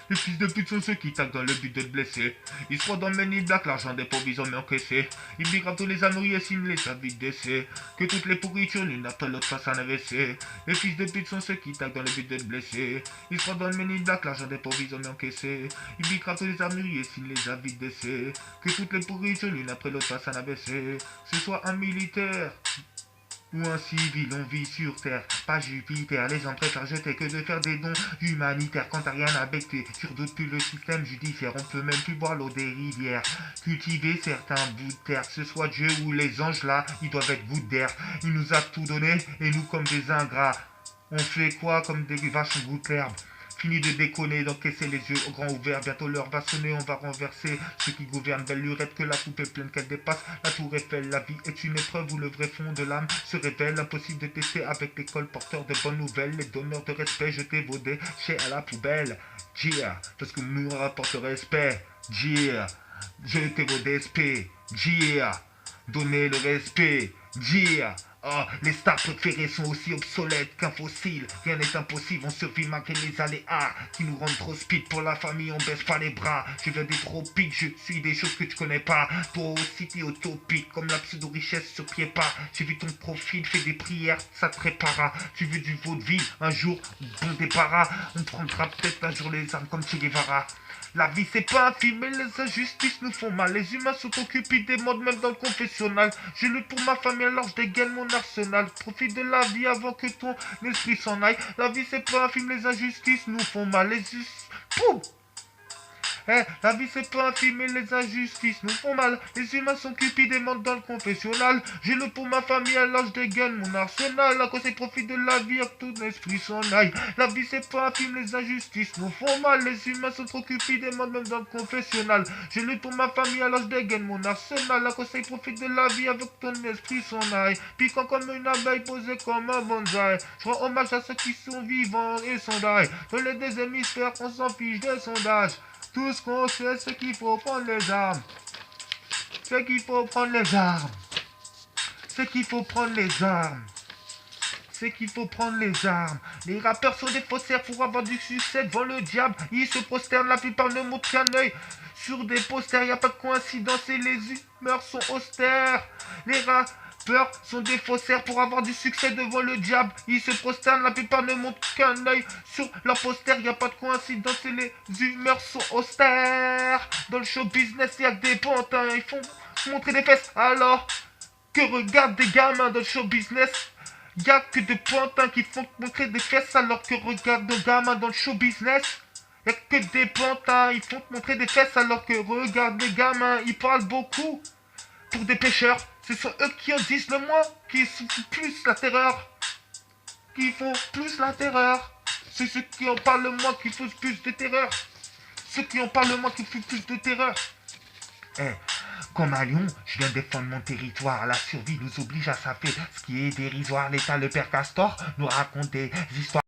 Les fils de pute sont ceux qui taquent dans le but de te blesser. Ils se croient dans Men in Black, l'argent des pauvres ils ont mis encaissé. Ils bigravent tous les amours et signent les avis d'essai. Que toutes les pourritures l'une après l'autre fassent un AVC. Les fils de pute sont ceux qui taquent dans le but de te blesser. Ils se croient dans le Men in Black, l'argent des pauvres ils ont mis encaissé. Ils bigravent tous les amours et signent les avis d'essai. Que toutes les pourritures l'une après l'autre fassent un AVC. Ce soit un militaire ou un civil, on vit sur terre, pas Jupiter. Les gens préfèrent jeter que de faire des dons humanitaires. Quand t'as rien à becter, tu redoutes plus le système judiciaire. On peut même plus boire l'eau des rivières. Cultiver certains bouts de terre, que ce soit Dieu ou les anges là, ils doivent être gouttes d'air. Il nous a tout donné, et nous comme des ingrats, on fait quoi comme des vaches en goûte l'herbe? Fini de déconner, d'encaisser les yeux grands ouverts. Bientôt l'heure va sonner, on va renverser ceux qui gouvernent. Belle lurette que la coupe est pleine, qu'elle dépasse la tour Eiffel. La vie est une épreuve où le vrai fond de l'âme se révèle. Impossible de tester avec l'école porteur de bonnes nouvelles. Les donneurs de respect, jetez vos déchets à la poubelle. Gia, parce que nous rapporte le respect. Gia, jetez vos DSP. Gia, donnez le respect. Gia. Oh, les stars préférées sont aussi obsolètes qu'un fossile. Rien n'est impossible, on survit malgré les aléas qui nous rendent trop speed. Pour la famille, on baisse pas les bras. Je viens des tropiques, je suis des choses que tu connais pas. Toi aussi t'es utopique, comme la pseudo-richesse sur pied pas. J'ai vu ton profil, fais des prières, ça te répara. Tu veux du vaudeville, un jour, bon débarras. On prendra peut-être un jour les armes comme Che Guevara. La vie c'est pas un film et les injustices nous font mal. Les humains sont occupés des modes même dans le confessionnal. Je lutte pour ma famille alors je dégaine mon arsenal. Profite de la vie avant que ton esprit s'en aille. La vie c'est pas un film, les injustices nous font mal. Poum. La vie c'est pas un film et les injustices nous font mal. Les humains sont cupides et mentent dans le confessionnal. J'ai le pour ma famille alors je dégaine mon arsenal. À cause c'est profite de la vie que tout l'esprit s'en aille. La vie c'est pas un film, les injustices nous font mal. Les humains sont trop cupides et mentent même dans le confessionnal. J'ai le pour ma famille alors je dégaine mon arsenal. À cause c'est profite de la vie avec ton esprit s'en aille. Piquant comme une abeille, posé comme un bonsaï. Je rends hommage à ceux qui sont vivants et sont d'ail. Dans les deux hémisphères on s'en fiche des sondages. Tout ce qu'on sait, c'est qu'il faut prendre les armes. C'est qu'il faut prendre les armes. C'est qu'il faut prendre les armes. C'est qu'il faut prendre les armes. Les rappeurs sont des faussaires pour avoir du succès devant le diable. Ils se prosternent, la plupart ne montrent qu'un œil. Sur des posters, y a pas de coïncidence et les humeurs sont austères. Les rappeurs sont des faussaires pour avoir du succès devant le diable. Ils se prosternent, la plupart ne montrent qu'un œil. Sur leur poster, y a pas de coïncidence et les humeurs sont austères. Dans le show business, y a que des pantins. Ils font montrer des fesses alors que regardent des gamins dans le show business. Y'a que des pantins qui font montrer des fesses alors que regardent nos gamins dans le show business. Y'a que des pantins, ils font montrer des fesses alors que regardent les gamins, ils parlent beaucoup. Pour des pêcheurs, ce sont eux qui en disent le moins, qui font plus la terreur. Qui font plus la terreur. C'est ceux qui en parlent le moins qui font plus de terreur. Ceux qui en parlent le moins qui font plus de terreur. Comme un lion, je viens défendre mon territoire. La survie nous oblige à s'affaire. Ce qui est dérisoire, l'État, le père Castor, nous raconte des histoires.